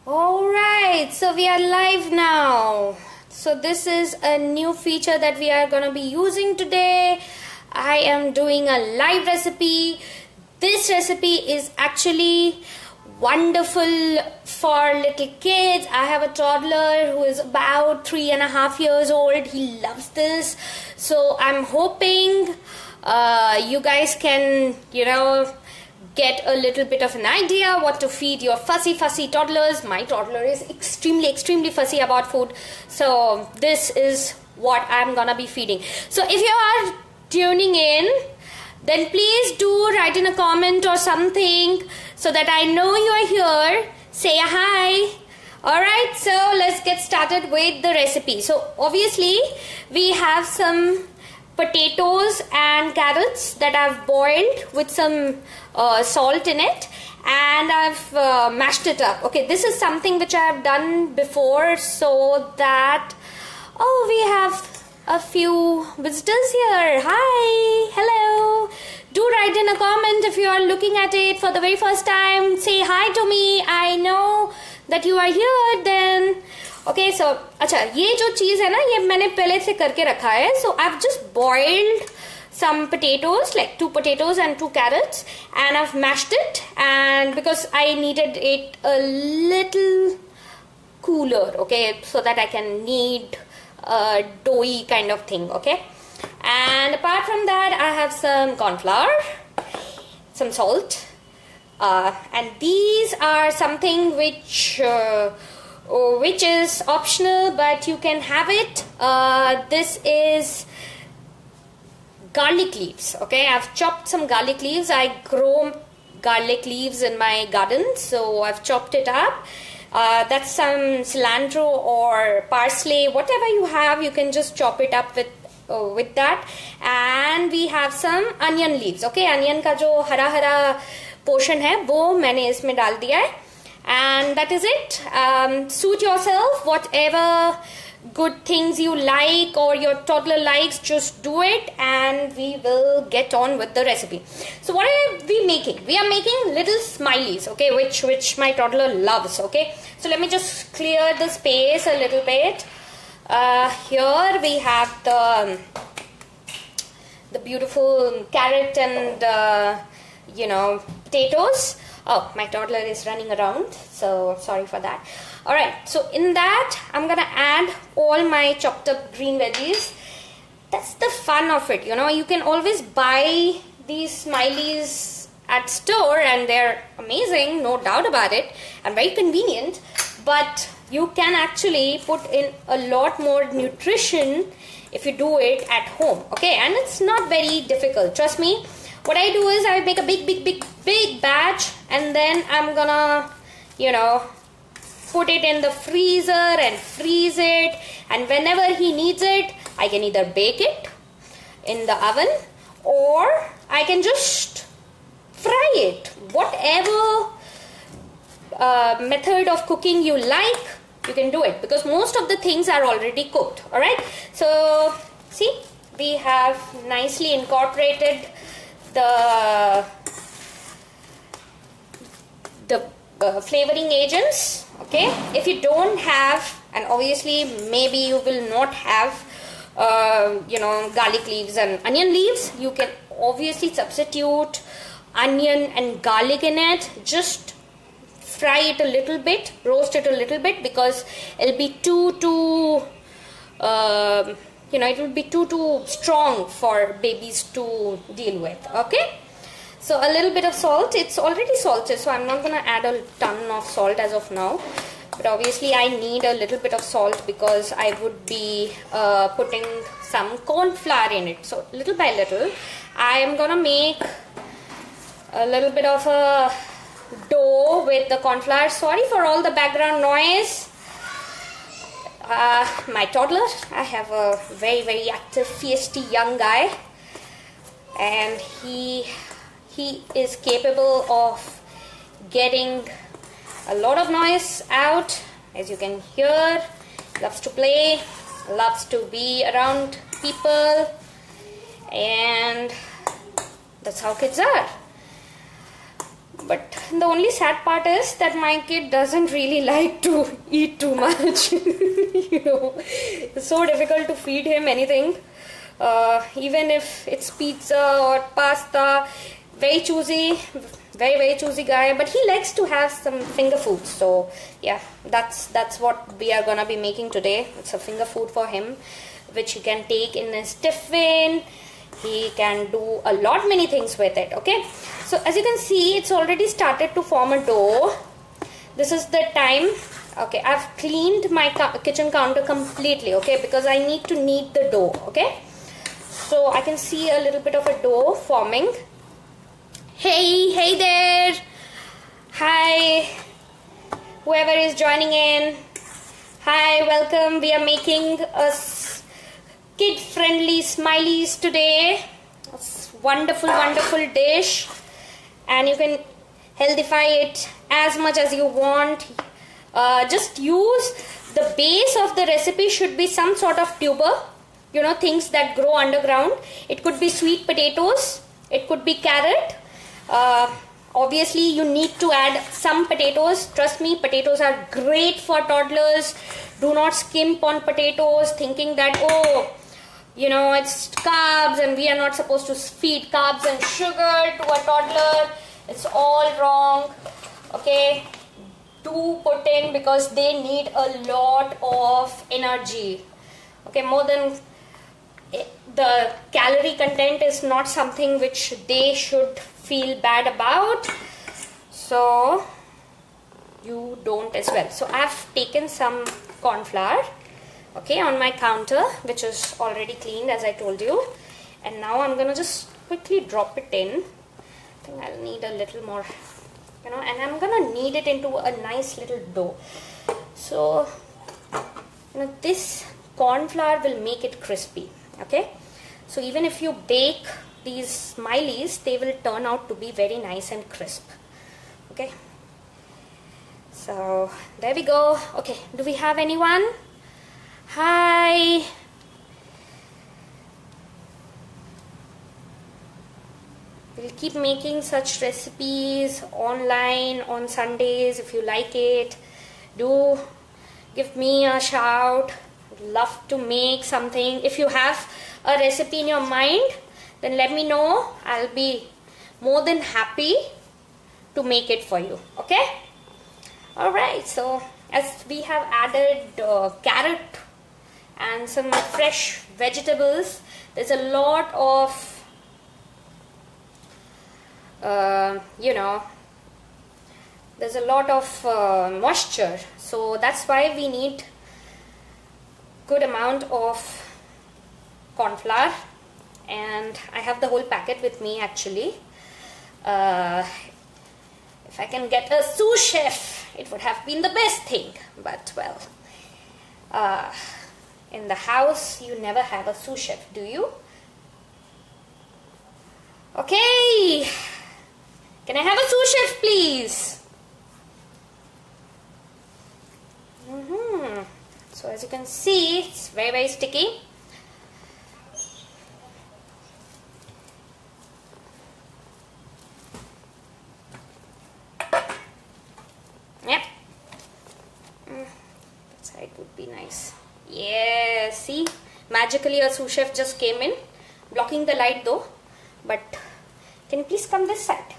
Alright, so we are live now. So this is a new feature that we are going to be using today. I am doing a live recipe. This recipe is actually wonderful for little kids. I have a toddler who is about 3.5 years old. He loves this. So I'm hoping you guys can, get a little bit of an idea what to feed your fussy toddlers. My toddler is extremely fussy about food, so this is what I'm gonna be feeding. So if you are tuning in, then please do write in a comment or something so that I know you are here. Say a hi. Alright, so let's get started with the recipe. So obviously we have some potatoes and carrots that I've boiled with some salt in it, and I've mashed it up. Okay, this is something which I have done before, so that we have a few visitors here. Hi, hello. Do write in a comment if you are looking at it for the very first time. Say hi to me. I know that you are here then. Okay, so अच्छा ये जो चीज़ है ना, ये मैंने पहले से करके रखा है. So I've just boiled some potatoes, like 2 potatoes and 2 carrots, and I've mashed it, and because I needed it a little cooler, okay, so that I can knead a doughy kind of thing, okay. And apart from that, I have some corn flour, some salt, and these are something which is optional, but you can have it. This is garlic leaves. Okay, I've chopped some garlic leaves. I grow garlic leaves in my garden, so I've chopped it up. That's some cilantro or parsley, whatever you have, you can just chop it up with that. And we have some onion leaves. Okay, onion का जो हरा हरा portion है वो मैंने इसमें डाल दिया है. And that is it. Suit yourself, whatever good things you like or your toddler likes, just do it, and we will get on with the recipe. So what are we making? We are making little smileys, okay, which my toddler loves. Okay, so let me just clear the space a little bit. Here we have the beautiful carrot and potatoes. Oh, my toddler is running around, so sorry for that. Alright, so in that, I'm gonna add all my chopped up green veggies. That's the fun of it, you can always buy these smileys at store, and they're amazing, no doubt about it, and very convenient, but you can actually put in a lot more nutrition if you do it at home, okay, and it's not very difficult, trust me. What I do is I make a big batch, and then I'm gonna, put it in the freezer and freeze it, and whenever he needs it, I can either bake it in the oven or I can just fry it. Whatever method of cooking you like, you can do it, because most of the things are already cooked. Alright, so see, we have nicely incorporated the flavoring agents. Okay, if you don't have, and obviously maybe you will not have garlic leaves and onion leaves, you can obviously substitute onion and garlic in it. Just fry it a little bit, roast it a little bit, because it'll be too it will be too strong for babies to deal with. Okay, so a little bit of salt. It's already salted, so I'm not going to add a ton of salt as of now, but obviously I need a little bit of salt because I would be putting some corn flour in it. So little by little I am going to make a little bit of a dough with the corn flour. Sorry for all the background noise. My toddler, I have a very active, feisty young guy, and he is capable of getting a lot of noise out. As you can hear, loves to play, loves to be around people, and that's how kids are. But the only sad part is that my kid doesn't really like to eat too much. It's so difficult to feed him anything. Even if it's pizza or pasta, very choosy, very choosy guy, but he likes to have some finger food. So yeah, that's what we are gonna be making today. It's a finger food for him, which he can take in his tiffin. He can do a lot many things with it. Okay, so as you can see, it's already started to form a dough. This is the time. Okay, I've cleaned my kitchen counter completely, okay, because I need to knead the dough. Okay, so I can see a little bit of a dough forming. Hey there. Hi, whoever is joining in. Hi, welcome. We are making a kid-friendly Smileys today. It's wonderful dish, and you can healthify it as much as you want. Just use the base of the recipe should be some sort of tuber, things that grow underground. It could be sweet potatoes, it could be carrot. Obviously you need to add some potatoes. Trust me, potatoes are great for toddlers. Do not skimp on potatoes thinking that it's carbs and we are not supposed to feed carbs and sugar to a toddler. It's all wrong. Okay, do put in, because they need a lot of energy. Okay, more than the calorie content is not something which they should feel bad about, so you don't as well. So I've taken some corn flour, okay, on my counter, which is already cleaned as I told you, and now I'm gonna just quickly drop it in. I think I'll need a little more, and I'm gonna knead it into a nice little dough. So this corn flour will make it crispy. Okay, so even if you bake these Smileys, they will turn out to be very nice and crisp. Okay, so there we go. Okay, do we have anyone? Hi. We'll keep making such recipes online on Sundays. If you like it, do give me a shout. I'd love to make something. If you have a recipe in your mind, then let me know. I'll be more than happy to make it for you. Okay, alright, so as we have added carrot and some fresh vegetables, there's a lot of there's a lot of moisture, so that's why we need good amount of corn flour, and I have the whole packet with me actually. If I can get a sous chef, it would have been the best thing, but well, in the house you never have a sous chef, do you? Okay, can I have a sous chef please? So as you can see, it's very sticky. Yep, that side would be nice. Yeah, see, magically a sous chef just came in, blocking the light though. But can you please come this side?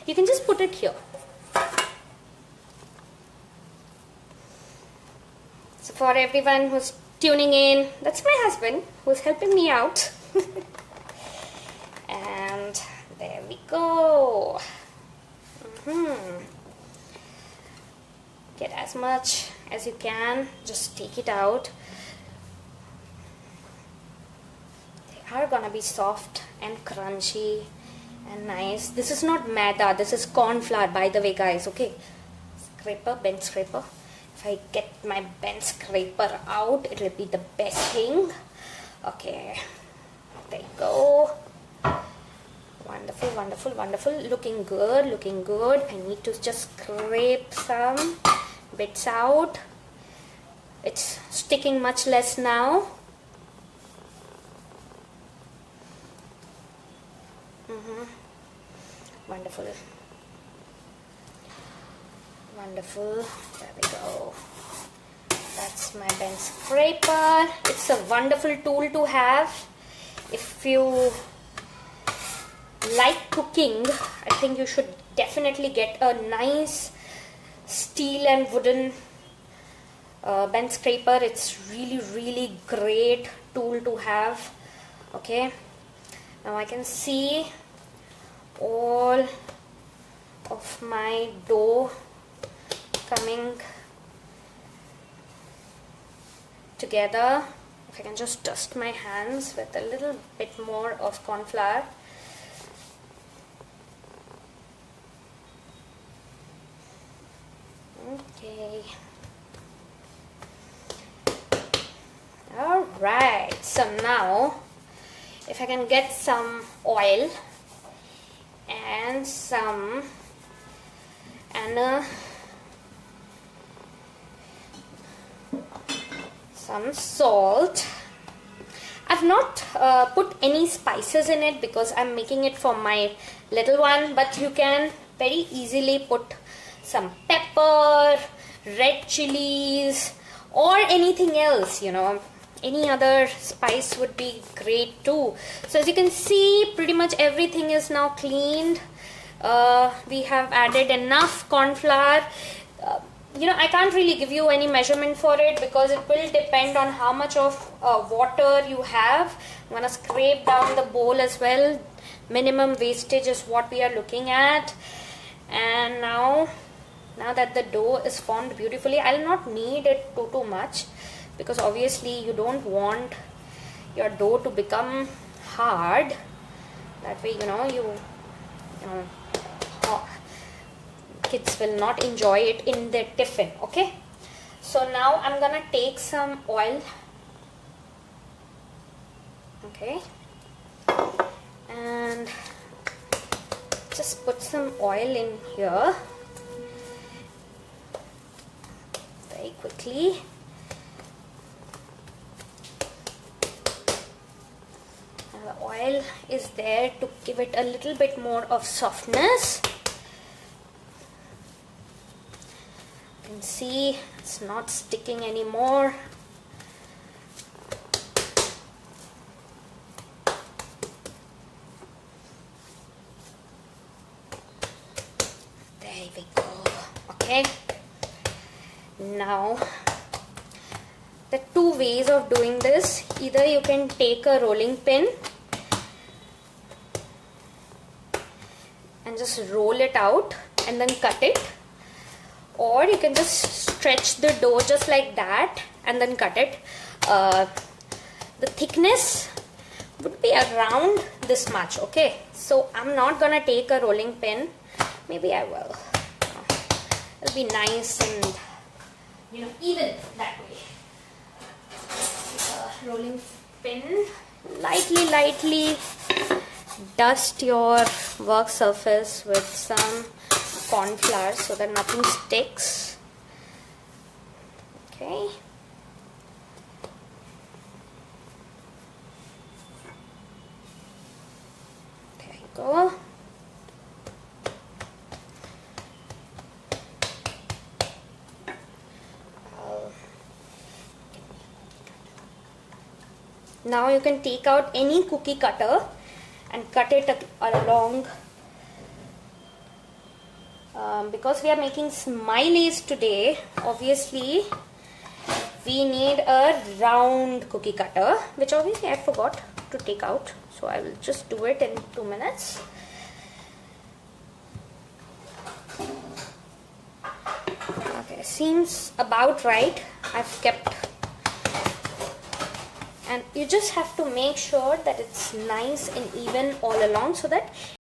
You can just put it here. So for everyone who's tuning in, that's my husband who's helping me out. And there we go. Get as much as you can, just take it out. They are gonna be soft and crunchy and nice. This is not maida, this is corn flour, by the way, guys. Okay, scraper, bent scraper. If I get my bent scraper out, it will be the best thing. Okay, there you go. Wonderful. Looking good. I need to just scrape some bits out. It's sticking much less now. Wonderful. Wonderful. There we go. That's my bench scraper. It's a wonderful tool to have. If you like cooking, I think you should definitely get a nice steel and wooden bench scraper. It's really great tool to have. Okay, now I can see all of my dough coming together. If I can just dust my hands with a little bit more of corn flour. Okay. Alright, so now if I can get some oil and some salt. I've not put any spices in it because I'm making it for my little one, but you can very easily put some pepper, red chilies, or anything else, you know. Any other spice would be great too. So as you can see, pretty much everything is now cleaned. We have added enough corn flour. You know, I can't really give you any measurement for it because it will depend on how much of water you have. I'm gonna scrape down the bowl as well. Minimum wastage is what we are looking at. And now that the dough is formed beautifully, I'll not knead it too much, because obviously you don't want your dough to become hard. That way, kids will not enjoy it in their tiffin. Okay, so now I'm gonna take some oil. Okay, and just put some oil in here very quickly. The oil is there to give it a little bit more of softness. You can see it's not sticking anymore. There we go. Okay, now there are two ways of doing this. Either you can take a rolling pin and just roll it out and then cut it, or you can just stretch the dough just like that and then cut it. The thickness would be around this much. Okay, so I'm not gonna take a rolling pin. Maybe I will. It'll be nice and even that way. Rolling pin, lightly dust your work surface with some corn flour so that nothing sticks. Okay, there you go. Now you can take out any cookie cutter and cut it along. Because we are making Smileys today, obviously we need a round cookie cutter, which obviously I forgot to take out, so I will just do it in 2 minutes. Okay, seems about right. I've kept, and you just have to make sure that it's nice and even all along so that